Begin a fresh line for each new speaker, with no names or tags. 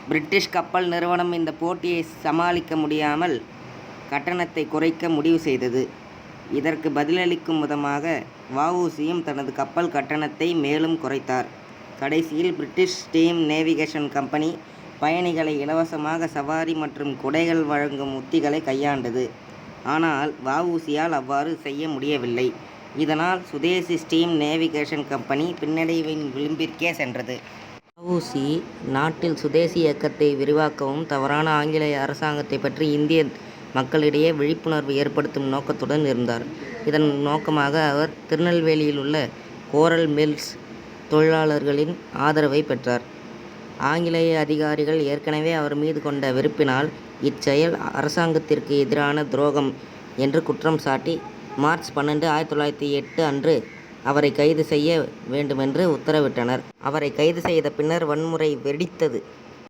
British கப்பல் நிறுவனம் இந்த போட்டியை சமாளிக்க முடியாமல் கட்டணத்தை குறைக்க முடிவு செய்தது. இதற்கு பதிலளிக்கும் விதமாக வ.உ.சி.யும் தனது கப்பல் கட்டணத்தை மேலும் குறைத்தார். கடைசியில் பிரிட்டிஷ் ஸ்டீம் நேவிகேஷன் கம்பெனி பயணிகளை இலவசமாக சவாரி மற்றும் குடைகள் வழங்கும் உத்திகளை கையாண்டது. ஆனால் வ.உ.சி.யால் அவ்வாறு செய்ய முடியவில்லை. இதனால் சுதேசி ஸ்டீம் நேவிகேஷன் கம்பெனி பின்னடைவின் விளிம்பிற்கே சென்றது. வ.உ.சி. நாட்டில் சுதேசி இயக்கத்தை விரிவாக்கவும் தவறான ஆங்கிலேய அரசாங்கத்தை பற்றி இந்திய மக்களிடையே விழிப்புணர்வு ஏற்படுத்தும் நோக்கத்துடன் இருந்தார். இதன் நோக்கமாக அவர் திருநெல்வேலியில் உள்ள கோரல் மில்ஸ் தொழிலாளர்களின் ஆதரவை பெற்றார். ஆங்கிலேய அதிகாரிகள் ஏற்கனவே அவர் மீது கொண்ட வெறுப்பினால் இச்செயல் அரசாங்கத்திற்கு எதிரான துரோகம் என்று குற்றம் சாட்டி மார்ச் 12, 1908 அன்று அவரை கைது செய்ய வேண்டுமென்று உத்தரவிட்டனர். அவரை கைது செய்த பின்னர் வன்முறை வெடித்தது.